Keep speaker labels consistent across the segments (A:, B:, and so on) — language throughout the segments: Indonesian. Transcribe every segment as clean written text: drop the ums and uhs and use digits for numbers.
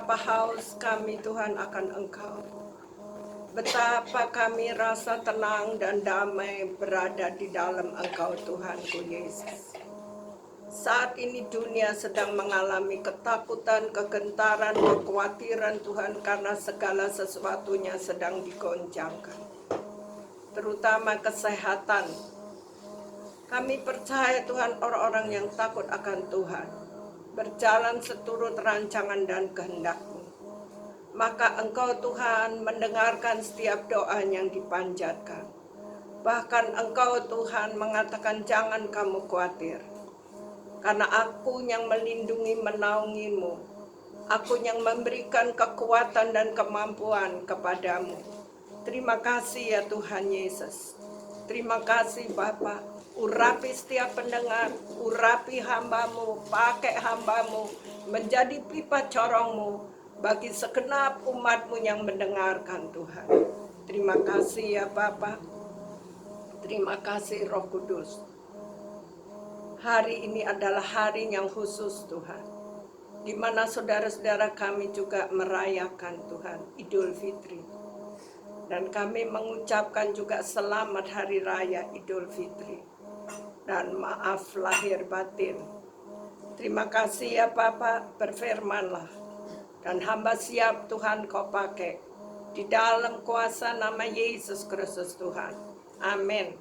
A: betapa haus kami Tuhan akan Engkau. Betapa kami rasa tenang dan damai berada di dalam Engkau Tuhanku Yesus. Saat ini dunia sedang mengalami ketakutan, kegentaran, kekhawatiran Tuhan karena segala sesuatunya sedang digoncangkan. Terutama kesehatan. Kami percaya Tuhan orang-orang yang takut akan Tuhan berjalan seturut rancangan dan kehendak-Mu. Maka Engkau Tuhan mendengarkan setiap doa yang dipanjatkan. Bahkan Engkau Tuhan mengatakan jangan kamu khawatir. Karena Aku yang melindungi menaungimu. Aku yang memberikan kekuatan dan kemampuan kepadamu. Terima kasih ya Tuhan Yesus. Terima kasih Bapa. Urapi setiap pendengar, urapi hamba-Mu, pakai hamba-Mu menjadi pipa corong-Mu bagi segenap umat-Mu yang mendengarkan Tuhan. Terima kasih ya Bapa. Terima kasih Roh Kudus. Hari ini adalah hari yang khusus Tuhan, di mana saudara-saudara kami juga merayakan Tuhan Idul Fitri. Dan kami mengucapkan juga selamat Hari Raya Idul Fitri. Dan maaf lahir batin. Terima kasih ya Bapa, berfirmanlah. Dan hamba siap Tuhan Kau pakai. Di dalam kuasa nama Yesus Kristus Tuhan. Amin.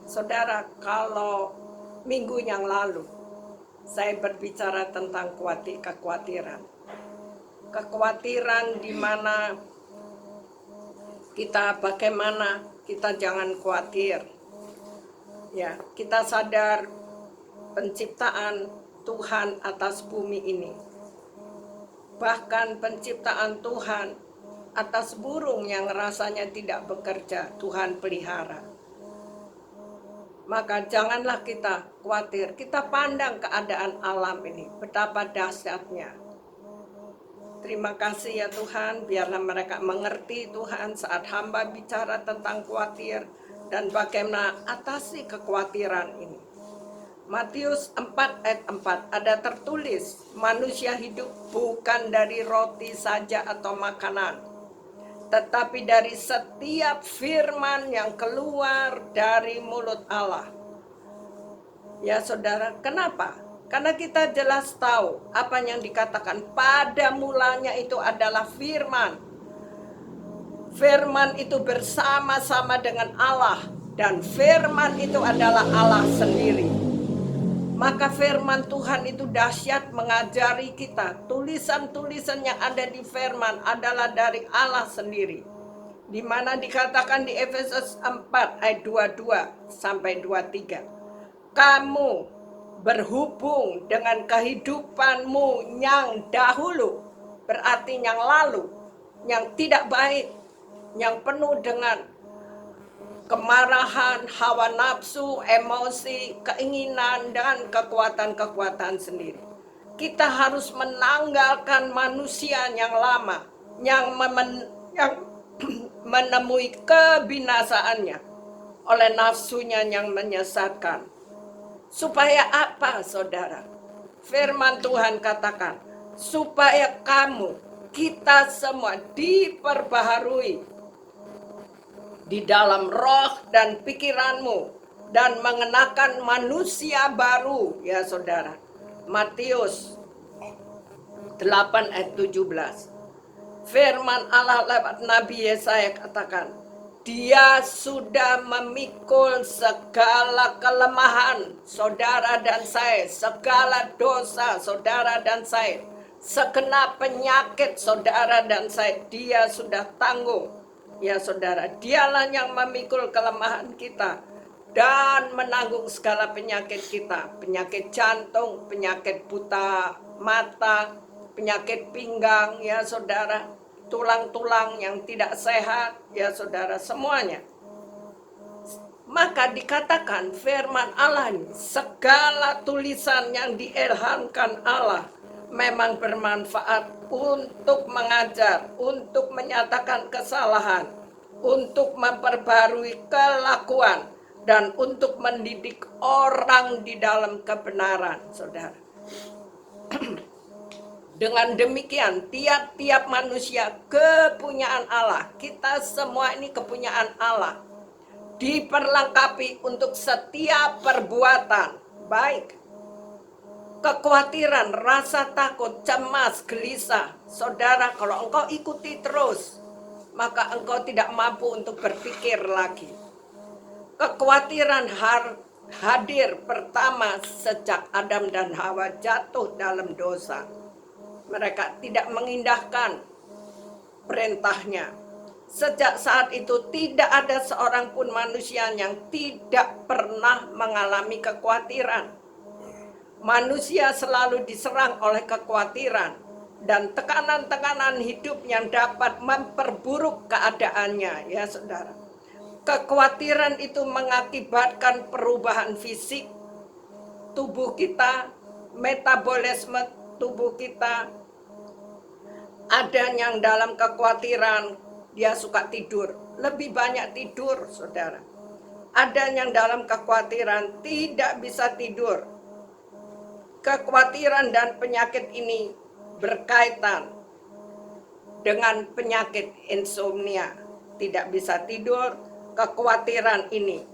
A: Saudara, kalau minggu yang lalu saya berbicara tentang kekhawatiran. Kekhawatiran di mana bagaimana kita jangan khawatir. Ya, kita sadar penciptaan Tuhan atas bumi ini. Bahkan penciptaan Tuhan atas burung yang rasanya tidak bekerja, Tuhan pelihara. Maka janganlah kita khawatir, kita pandang keadaan alam ini, betapa dahsyatnya. Terima kasih ya Tuhan, biarlah mereka mengerti Tuhan saat hamba bicara tentang khawatir dan bagaimana atasi kekhawatiran ini. Matius 4 ayat 4 ada tertulis, manusia hidup bukan dari roti saja atau makanan, tetapi dari setiap firman yang keluar dari mulut Allah. Ya saudara, kenapa? Karena kita jelas tahu apa yang dikatakan pada mulanya itu adalah firman. Firman itu bersama-sama dengan Allah, dan firman itu adalah Allah sendiri. Maka firman Tuhan itu dahsyat mengajari kita. Tulisan-tulisan yang ada di firman adalah dari Allah sendiri. Di mana dikatakan di Efesus 4 ayat 22 sampai 23. Kamu berhubung dengan kehidupanmu yang dahulu, berarti yang lalu, yang tidak baik, yang penuh dengan kemarahan, hawa nafsu, emosi, keinginan, dan kekuatan-kekuatan sendiri. Kita harus menanggalkan manusia yang lama, yang menemui kebinasaannya oleh nafsunya yang menyesatkan. Supaya apa, saudara? Firman Tuhan katakan, supaya kita semua diperbaharui di dalam roh dan pikiranmu dan mengenakan manusia baru, ya saudara. Matius 8 ayat 17. Firman Allah lewat Nabi Yesaya katakan, Dia sudah memikul segala kelemahan saudara dan saya, segala dosa saudara dan saya, segenap penyakit saudara dan saya, Dia sudah tanggung. Ya saudara, Dialah yang memikul kelemahan kita dan menanggung segala penyakit kita. Penyakit jantung, penyakit buta mata, penyakit pinggang, ya saudara. Tulang-tulang yang tidak sehat, ya saudara, semuanya. Maka dikatakan firman Allah ini, segala tulisan yang diilhamkan Allah memang bermanfaat untuk mengajar, untuk menyatakan kesalahan, untuk memperbarui kelakuan, dan untuk mendidik orang di dalam kebenaran, saudara. Dengan demikian, tiap-tiap manusia kepunyaan Allah. Kita semua ini kepunyaan Allah. Diperlengkapi untuk setiap perbuatan baik. Kekhawatiran, rasa takut, cemas, gelisah. Saudara, kalau engkau ikuti terus, maka engkau tidak mampu untuk berpikir lagi. Kekhawatiran hadir pertama sejak Adam dan Hawa jatuh dalam dosa. Mereka tidak mengindahkan perintahnya. Sejak saat itu tidak ada seorang pun manusia yang tidak pernah mengalami kekhawatiran. Manusia selalu diserang oleh kekhawatiran dan tekanan-tekanan hidup yang dapat memperburuk keadaannya, ya saudara. Kekhawatiran itu mengakibatkan perubahan fisik tubuh kita, metabolisme tubuh kita. Ada yang dalam kekhawatiran dia suka tidur, lebih banyak tidur, saudara. Ada yang dalam kekhawatiran tidak bisa tidur. Kekhawatiran dan penyakit ini berkaitan dengan penyakit insomnia, tidak bisa tidur. Kekhawatiran ini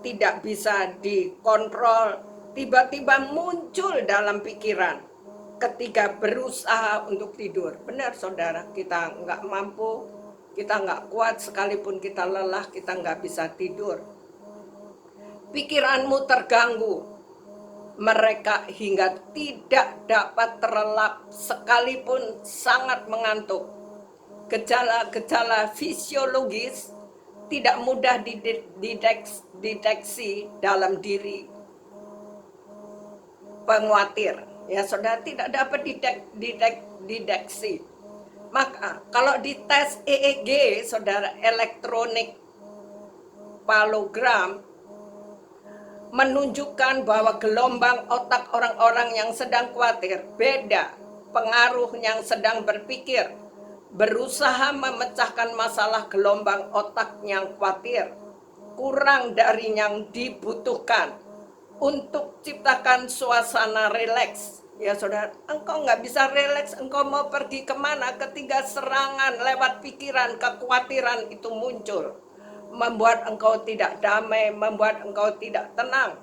A: tidak bisa dikontrol, tiba-tiba muncul dalam pikiran ketika berusaha untuk tidur. Benar saudara, kita nggak mampu, kita nggak kuat, sekalipun kita lelah, kita nggak bisa tidur. Pikiranmu terganggu, mereka hingga tidak dapat terlelap sekalipun sangat mengantuk. Gejala-gejala fisiologis tidak mudah dideteksi dalam diri pengkhawatir. Ya saudara, tidak dapat dideteksi. Maka kalau dites EEG, saudara, elektronik palogram, menunjukkan bahwa gelombang otak orang-orang yang sedang khawatir beda. Pengaruh yang sedang berpikir, berusaha memecahkan masalah gelombang otak yang khawatir, kurang dari yang dibutuhkan untuk ciptakan suasana rileks. Ya saudara, engkau nggak bisa rileks, engkau mau pergi kemana ketika serangan lewat pikiran, kekhawatiran itu muncul, membuat engkau tidak damai, membuat engkau tidak tenang.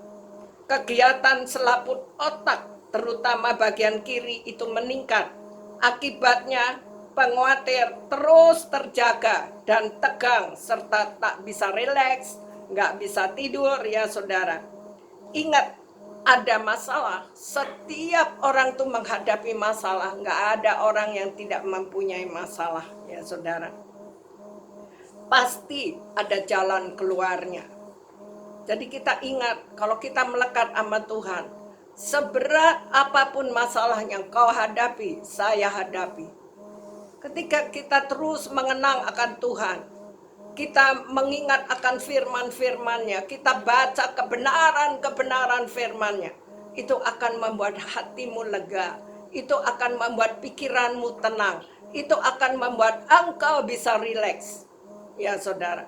A: Kegiatan selaput otak, terutama bagian kiri, itu meningkat. Akibatnya pengkhawatir terus terjaga dan tegang, serta tak bisa rileks, nggak bisa tidur, ya saudara. Ingat, ada masalah, setiap orang tuh menghadapi masalah, nggak ada orang yang tidak mempunyai masalah, ya saudara. Pasti ada jalan keluarnya. Jadi kita ingat, kalau kita melekat sama Tuhan, seberat apapun masalah yang kau hadapi, saya hadapi. Ketika kita terus mengenang akan Tuhan, kita mengingat akan firman-firman-Nya, kita baca kebenaran-kebenaran firman-Nya, itu akan membuat hatimu lega, itu akan membuat pikiranmu tenang, itu akan membuat engkau bisa rileks. Ya saudara,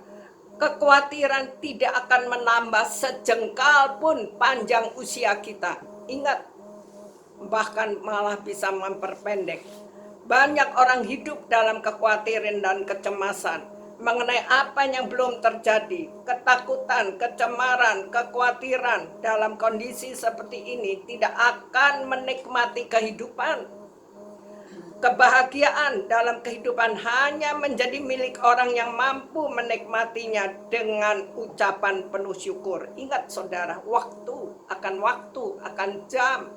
A: kekhawatiran tidak akan menambah sejengkal pun panjang usia kita. Ingat, bahkan malah bisa memperpendek. Banyak orang hidup dalam kekhawatiran dan kecemasan mengenai apa yang belum terjadi. Ketakutan, kecemaran, kekhawatiran dalam kondisi seperti ini tidak akan menikmati kehidupan. Kebahagiaan dalam kehidupan hanya menjadi milik orang yang mampu menikmatinya dengan ucapan penuh syukur. Ingat saudara, waktu akan jam.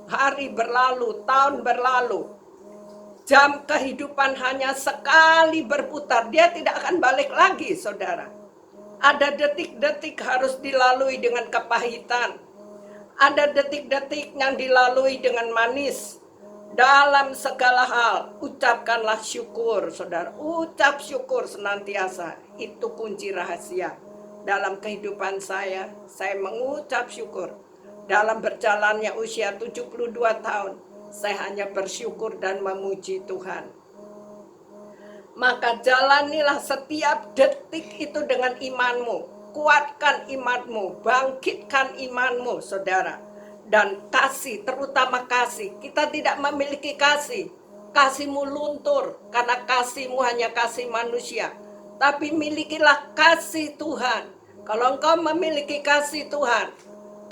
A: Hari berlalu, tahun berlalu. Jam kehidupan hanya sekali berputar, dia tidak akan balik lagi, saudara. Ada detik-detik harus dilalui dengan kepahitan. Ada detik-detik yang dilalui dengan manis. Dalam segala hal, ucapkanlah syukur, saudara. Ucap syukur senantiasa, itu kunci rahasia. Dalam kehidupan saya mengucap syukur. Dalam berjalannya usia 72 tahun, saya hanya bersyukur dan memuji Tuhan. Maka jalanilah setiap detik itu dengan imanmu. Kuatkan imanmu, bangkitkan imanmu, saudara. dan kasih, terutama kasih. Kita tidak memiliki kasih. Kasihmu luntur karena kasihmu hanya kasih manusia. Tapi milikilah kasih Tuhan. Kalau engkau memiliki kasih Tuhan,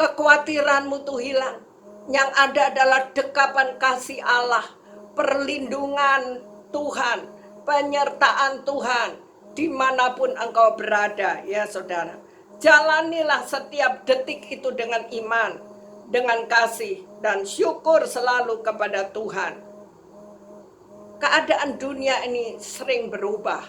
A: kekhawatiranmu tuh hilang. Yang ada adalah dekapan kasih Allah, perlindungan Tuhan, penyertaan Tuhan dimanapun engkau berada, ya saudara. Jalanilah setiap detik itu dengan iman, dengan kasih, dan syukur selalu kepada Tuhan. Keadaan dunia ini sering berubah.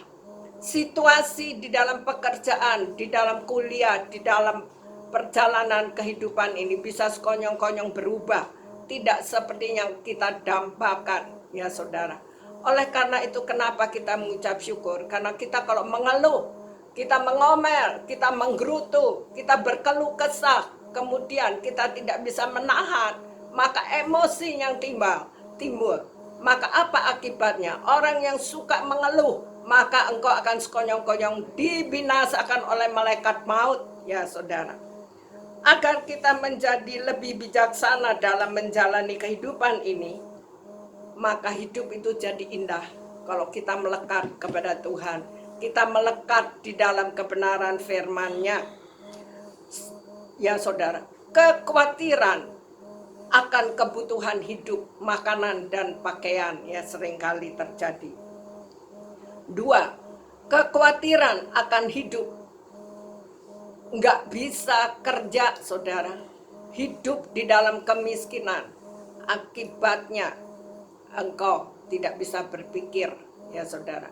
A: Situasi di dalam pekerjaan, di dalam kuliah, di dalam perjalanan kehidupan ini bisa sekonyong-konyong berubah. Tidak seperti yang kita dambakan, ya saudara. Oleh karena itu kenapa kita mengucap syukur? Karena kita kalau mengeluh, kita mengomel, kita menggerutu, kita berkeluh kesah, kemudian kita tidak bisa menahan, maka emosi yang timbul. Maka apa akibatnya? Orang yang suka mengeluh, maka engkau akan sekonyong-konyong dibinasakan oleh malaikat maut, ya saudara. Agar kita menjadi lebih bijaksana dalam menjalani kehidupan ini, maka hidup itu jadi indah kalau kita melekat kepada Tuhan. Kita melekat di dalam kebenaran firman-Nya. Ya saudara, kekhawatiran akan kebutuhan hidup, makanan dan pakaian ya seringkali terjadi. 2, kekhawatiran akan hidup. Nggak bisa kerja saudara, hidup di dalam kemiskinan. Akibatnya engkau tidak bisa berpikir ya saudara.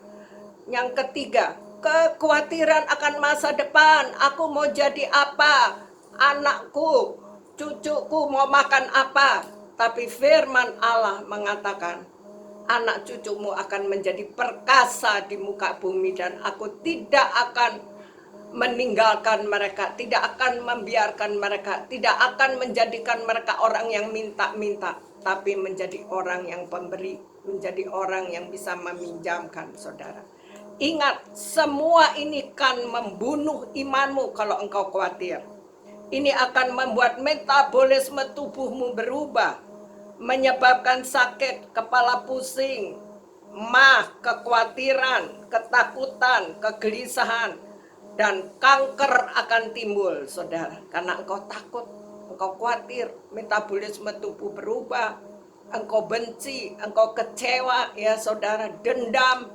A: Yang ketiga, kekhawatiran akan masa depan. Aku mau jadi apa? Anakku, cucuku mau makan apa? Tapi firman Allah mengatakan, anak cucumu akan menjadi perkasa di muka bumi, dan aku tidak akan meninggalkan mereka, tidak akan membiarkan mereka, tidak akan menjadikan mereka orang yang minta-minta, tapi menjadi orang yang pemberi, menjadi orang yang bisa meminjamkan saudara. Ingat, semua ini kan membunuh imanmu kalau engkau khawatir. Ini akan membuat metabolisme tubuhmu berubah, menyebabkan sakit, kepala pusing, mah, kekhawatiran, ketakutan, kegelisahan, dan kanker akan timbul, saudara. Karena engkau takut, engkau khawatir, metabolisme tubuh berubah, engkau benci, engkau kecewa, ya saudara, dendam,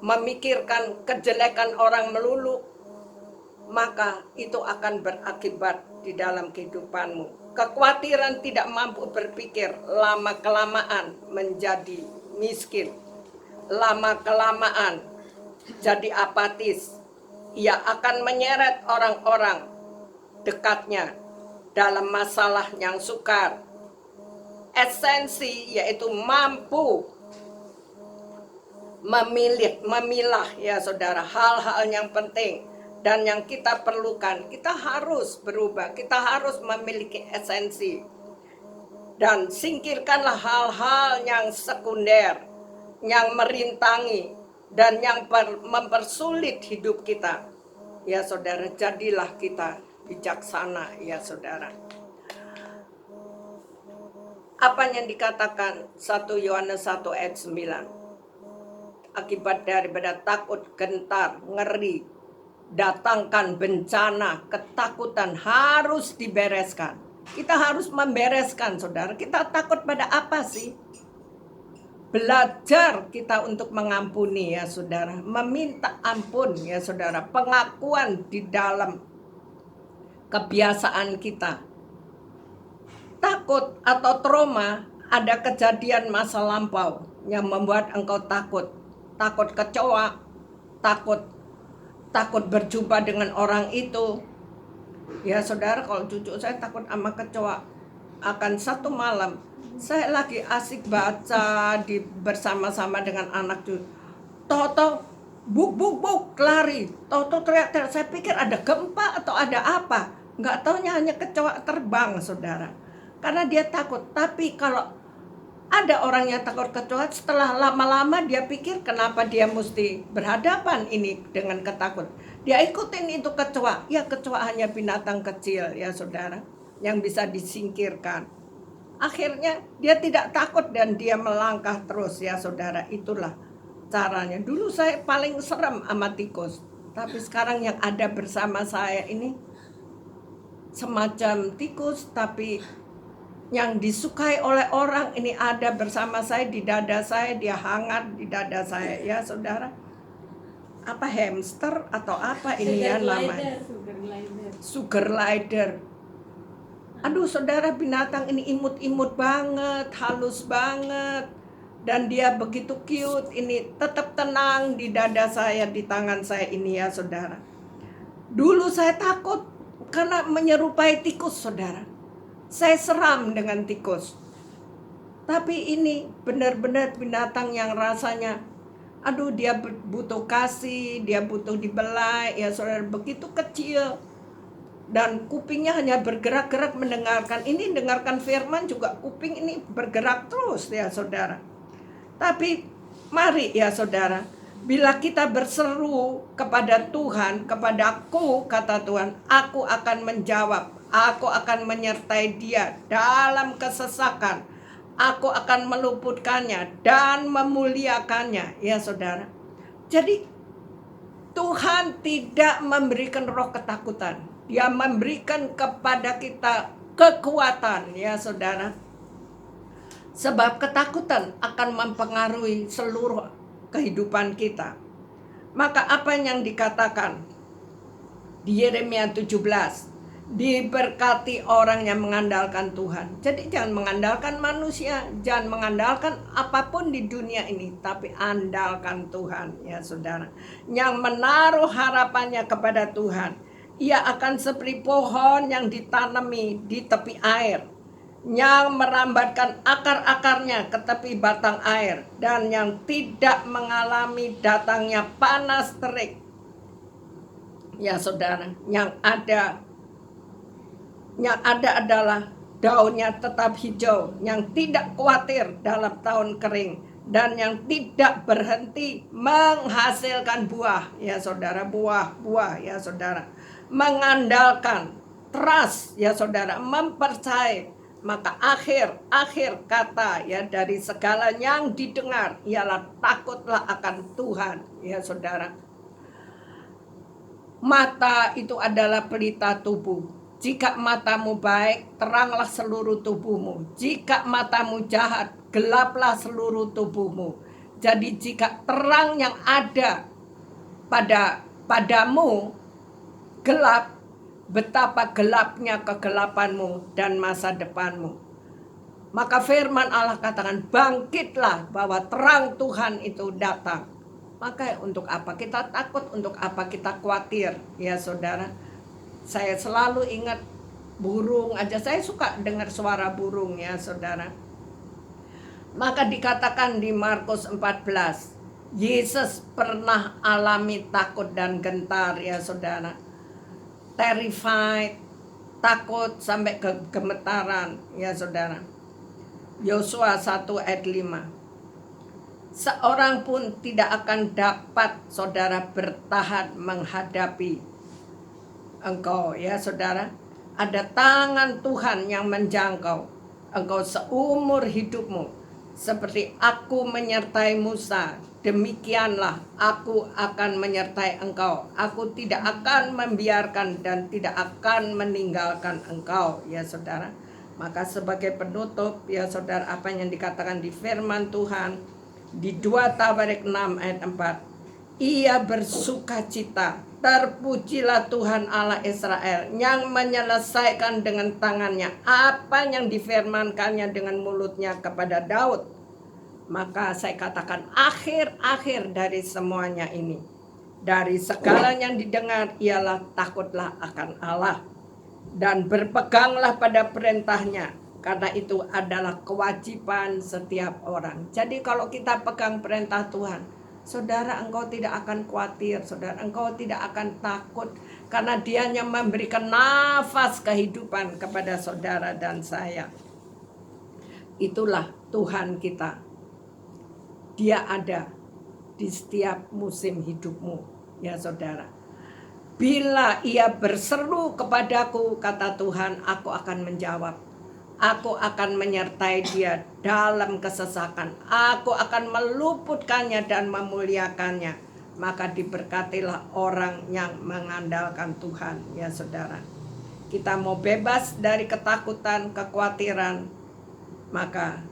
A: memikirkan kejelekan orang melulu, maka itu akan berakibat di dalam kehidupanmu. Kekhawatiran tidak mampu berpikir, lama-kelamaan menjadi miskin, lama-kelamaan jadi apatis. Ia akan menyeret orang-orang dekatnya dalam masalah yang sukar. Esensi yaitu mampu memilah ya saudara, hal-hal yang penting dan yang kita perlukan. Kita harus berubah, kita harus memiliki esensi, dan singkirkanlah hal-hal yang sekunder, yang merintangi dan yang mempersulit hidup kita, ya saudara. Jadilah kita bijaksana, ya saudara. Apa yang dikatakan 1 Yohanes 1 ayat 9? Akibat daripada takut, gentar, ngeri, datangkan bencana, ketakutan harus dibereskan. Kita harus membereskan saudara. Kita takut pada apa sih? Belajar kita untuk mengampuni ya saudara, meminta ampun ya saudara, pengakuan di dalam kebiasaan kita. Takut atau trauma, ada kejadian masa lampau yang membuat engkau takut kecoa, takut berjumpa dengan orang itu. Ya saudara, kalau cucu saya takut sama kecoa. Akan satu malam saya lagi asik baca bersama-sama dengan anak cucu, toto buk lari, toto teriak. Saya pikir ada gempa atau ada apa, nggak taunya hanya kecoa terbang saudara, karena dia takut. Tapi kalau ada orang yang takut kecoa, setelah lama-lama dia pikir kenapa dia mesti berhadapan ini dengan ketakut. Dia ikutin itu kecoa. Ya kecoa hanya binatang kecil ya saudara. yang bisa disingkirkan. Akhirnya dia tidak takut dan dia melangkah terus ya saudara. Itulah caranya. Dulu saya paling serem sama tikus, tapi sekarang yang ada bersama saya ini semacam tikus, tapi yang disukai oleh orang ini ada bersama saya di dada saya, dia hangat di dada saya ya saudara. Apa hamster atau apa ini ya namanya? Sugar glider. Aduh saudara, binatang ini imut-imut banget, halus banget. Dan dia begitu cute, ini tetap tenang di dada saya, di tangan saya ini ya saudara. Dulu saya takut karena menyerupai tikus saudara. Saya seram dengan tikus. Tapi ini benar-benar binatang yang rasanya, aduh dia butuh kasih, dia butuh dibelai ya saudara, begitu kecil. Dan kupingnya hanya bergerak-gerak mendengarkan. Ini dengarkan firman juga kuping ini bergerak terus ya saudara. Tapi mari ya saudara, bila kita berseru kepada Tuhan, kepadaku kata Tuhan, aku akan menjawab. Aku akan menyertai dia dalam kesesakan. Aku akan meluputkannya dan memuliakannya ya saudara. Jadi Tuhan tidak memberikan roh ketakutan. Dia memberikan kepada kita kekuatan ya saudara. Sebab ketakutan akan mempengaruhi seluruh kehidupan kita. Maka apa yang dikatakan di Yeremia 17, diberkati orang yang mengandalkan Tuhan. Jadi jangan mengandalkan manusia, jangan mengandalkan apapun di dunia ini, tapi andalkan Tuhan ya saudara. Yang menaruh harapannya kepada Tuhan, ia akan seperti pohon yang ditanami di tepi air, yang merambatkan akar-akarnya ke tepi batang air, dan yang tidak mengalami datangnya panas terik. Ya saudara, yang ada adalah daunnya tetap hijau, yang tidak khawatir dalam tahun kering, dan yang tidak berhenti menghasilkan buah ya saudara, buah-buah ya saudara. Mengandalkan, trust ya saudara, mempercayai, maka akhir kata ya dari segala yang didengar ialah takutlah akan Tuhan ya saudara. Mata itu adalah pelita tubuh. Jika matamu baik, teranglah seluruh tubuhmu. Jika matamu jahat, gelaplah seluruh tubuhmu. Jadi jika terang yang ada padamu gelap, betapa gelapnya kegelapanmu dan masa depanmu. Maka firman Allah katakan, bangkitlah bahwa terang Tuhan itu datang. Maka untuk apa kita takut, untuk apa kita khawatir ya saudara. Saya selalu ingat burung aja, saya suka dengar suara burung ya saudara. Maka dikatakan di Markus 14, Yesus pernah alami takut dan gentar ya saudara. Terrified, takut sampai gemetaran ya saudara. Yosua 1 ayat 5. Seorang pun tidak akan dapat saudara bertahan menghadapi engkau ya saudara. Ada tangan Tuhan yang menjangkau engkau seumur hidupmu. Seperti aku menyertai Musa, demikianlah aku akan menyertai engkau. Aku tidak akan membiarkan dan tidak akan meninggalkan engkau ya saudara. Maka sebagai penutup ya saudara, apa yang dikatakan di firman Tuhan di 2 Tawarik 6 ayat 4. Ia bersukacita, terpujilah Tuhan Allah Israel yang menyelesaikan dengan tangannya apa yang difirmankannya dengan mulutnya kepada Daud. Maka saya katakan akhir dari semuanya ini, dari segala yang didengar ialah takutlah akan Allah dan berpeganglah pada perintahnya, karena itu adalah kewajiban setiap orang. Jadi kalau kita pegang perintah Tuhan, saudara, engkau tidak akan khawatir, saudara, engkau tidak akan takut, karena Dia yang memberikan nafas kehidupan kepada saudara dan saya. Itulah Tuhan kita. Dia ada di setiap musim hidupmu ya saudara. Bila ia berseru kepadaku, kata Tuhan, aku akan menjawab. Aku akan menyertai dia dalam kesesakan. Aku akan meluputkannya dan memuliakannya. Maka diberkatilah orang yang mengandalkan Tuhan, ya saudara. Kita mau bebas dari ketakutan, kekhawatiran, maka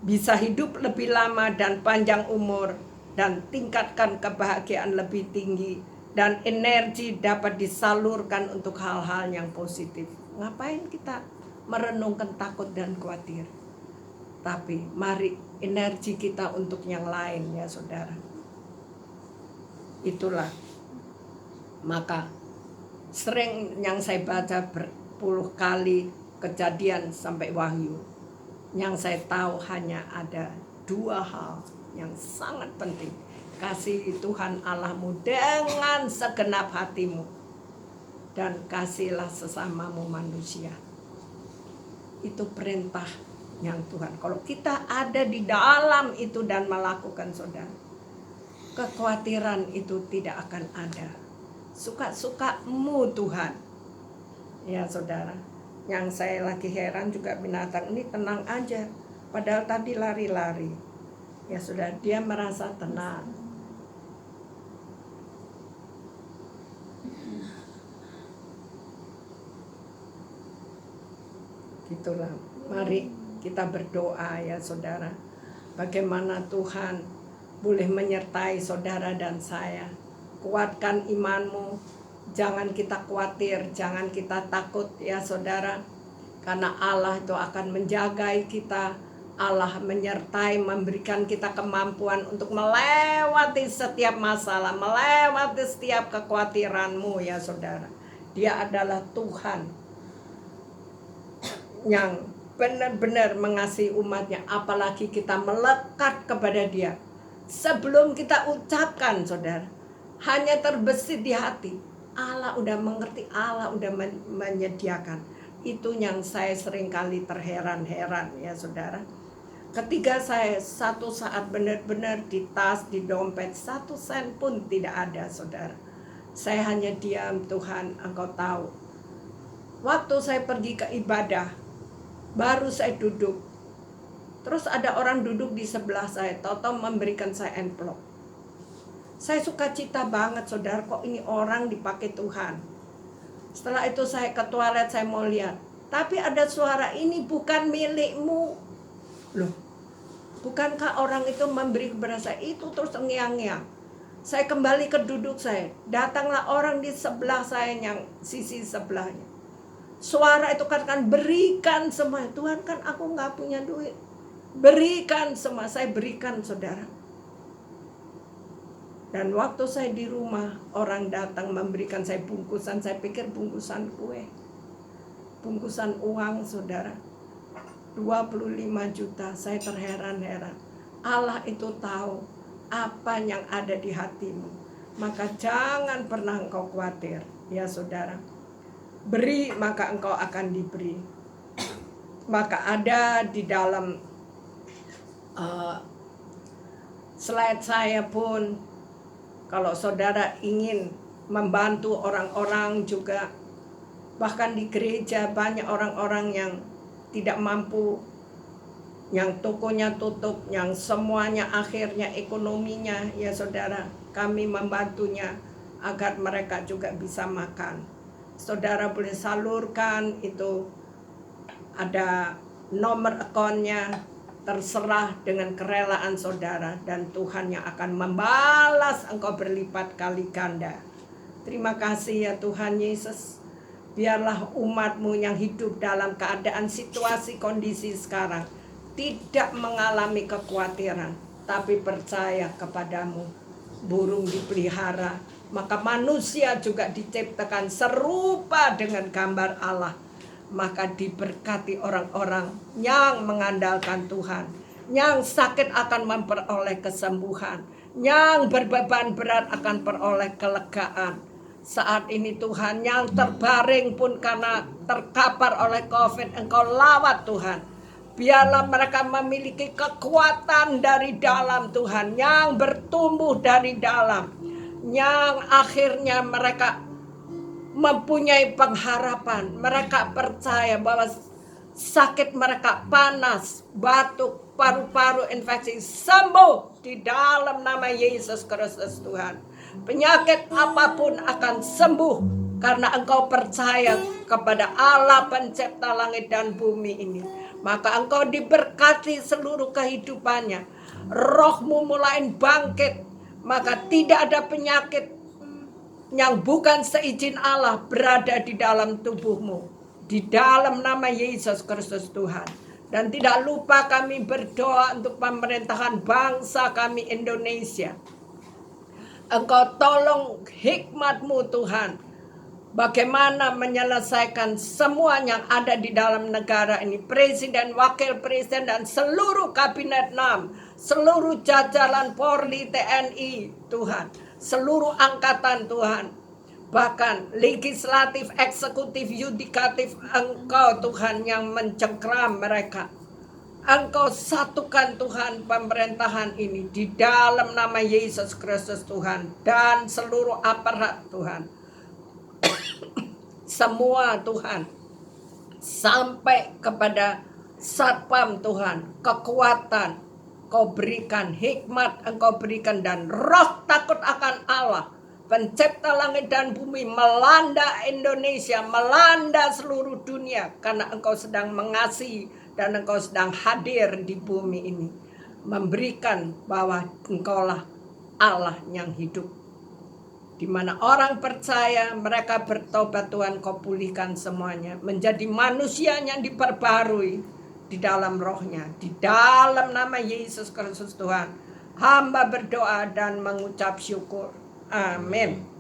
A: bisa hidup lebih lama dan panjang umur, dan tingkatkan kebahagiaan lebih tinggi, dan energi dapat disalurkan untuk hal-hal yang positif. Ngapain kita merenungkan takut dan khawatir? Tapi mari energi kita untuk yang lain, ya saudara. Itulah maka sering yang saya baca berpuluh kali Kejadian sampai Wahyu, yang saya tahu hanya ada dua hal yang sangat penting. Kasihi Tuhan Allahmu dengan segenap hatimu, dan kasihilah sesamamu manusia. Itu perintah yang Tuhan. Kalau kita ada di dalam itu dan melakukan, saudara, kekhawatiran itu tidak akan ada. Suka-sukamu Tuhan, ya saudara. Yang saya lagi heran juga, binatang ini tenang aja, padahal tadi lari-lari. Ya sudah, dia merasa tenang. Itulah, mari kita berdoa, ya saudara. Bagaimana Tuhan boleh menyertai saudara dan saya. Kuatkan imanmu. Jangan kita khawatir, jangan kita takut, ya saudara. Karena Allah itu akan menjaga kita. Allah menyertai, memberikan kita kemampuan untuk melewati setiap masalah, melewati setiap kekhawatiranmu, ya saudara. Dia adalah Tuhan yang benar-benar mengasihi umatnya. Apalagi kita melekat kepada dia. Sebelum kita ucapkan, saudara, hanya terbesit di hati. Allah udah mengerti, Allah udah menyediakan. Itu yang saya seringkali terheran-heran, ya saudara. Ketika saya satu saat benar-benar di tas, di dompet, 1 sen pun tidak ada, saudara. Saya hanya diam, Tuhan Engkau tahu. Waktu saya pergi ke ibadah, baru saya duduk. Terus ada orang duduk di sebelah saya, tahu-tahu memberikan saya envelope. Saya sukacita banget, saudara, kok ini orang dipakai Tuhan. Setelah itu saya ke toilet, saya mau lihat. Tapi ada suara, ini bukan milikmu. Loh, bukankah orang itu memberi kepada saya? Itu terus ngiang-ngiang. Saya kembali ke duduk saya. Datanglah orang di sebelah saya, yang sisi sebelahnya. Suara itu katakan, berikan semua. Tuhan, kan aku gak punya duit. Berikan semua, saya berikan, saudara. Dan waktu saya di rumah, orang datang memberikan saya bungkusan. Saya pikir bungkusan kue, bungkusan uang, saudara. 25 juta. Saya terheran-heran. Allah itu tahu apa yang ada di hatimu. Maka jangan pernah engkau khawatir, ya saudara. Beri, maka engkau akan diberi. Maka ada di dalam slide saya pun, kalau saudara ingin membantu orang-orang juga, bahkan di gereja banyak orang-orang yang tidak mampu, yang tokonya tutup, yang semuanya akhirnya ekonominya, ya saudara, kami membantunya agar mereka juga bisa makan. Saudara boleh salurkan itu, ada nomor akunnya, terserah dengan kerelaan saudara, dan Tuhan yang akan membalas engkau berlipat kali ganda. Terima kasih ya Tuhan Yesus. Biarlah umatmu yang hidup dalam keadaan situasi kondisi sekarang tidak mengalami kekhawatiran, tapi percaya kepadamu. Burung dipelihara, maka manusia juga diciptakan serupa dengan gambar Allah. Maka diberkati orang-orang yang mengandalkan Tuhan. Yang sakit akan memperoleh kesembuhan. Yang berbeban berat akan peroleh kelegaan. Saat ini Tuhan, yang terbaring pun karena terkapar oleh COVID, Engkau lawat Tuhan. Biarlah mereka memiliki kekuatan dari dalam Tuhan, yang bertumbuh dari dalam, yang akhirnya mereka mempunyai pengharapan. Mereka percaya bahwa sakit mereka, panas, batuk, paru-paru infeksi, sembuh di dalam nama Yesus Kristus Tuhan. Penyakit apapun akan sembuh karena engkau percaya kepada Allah pencipta langit dan bumi ini. Maka engkau diberkati seluruh kehidupannya. Rohmu mulai bangkit. Maka tidak ada penyakit yang bukan seizin Allah berada di dalam tubuhmu. Di dalam nama Yesus Kristus Tuhan. Dan tidak lupa kami berdoa untuk pemerintahan bangsa kami Indonesia. Engkau tolong hikmat-Mu Tuhan. Bagaimana menyelesaikan semua yang ada di dalam negara ini. Presiden, wakil presiden, dan seluruh kabinet 6. Seluruh jajaran Polri, TNI Tuhan. Seluruh angkatan Tuhan. Bahkan legislatif, eksekutif, yudikatif, Engkau Tuhan yang mencengkram mereka. Engkau satukan Tuhan pemerintahan ini di dalam nama Yesus Kristus Tuhan. Dan seluruh aparat Tuhan. Semua Tuhan. Sampai kepada satpam Tuhan. Kekuatan Kau berikan, hikmat Engkau berikan, dan roh takut akan Allah pencipta langit dan bumi melanda Indonesia, melanda seluruh dunia. Karena Engkau sedang mengasihi dan Engkau sedang hadir di bumi ini. Memberikan bahwa Engkaulah Allah yang hidup. Di mana orang percaya, mereka bertobat, Tuhan Kau pulihkan semuanya. Menjadi manusia yang diperbarui di dalam rohnya. Di dalam nama Yesus Kristus Tuhan. Hamba berdoa dan mengucap syukur. Amin.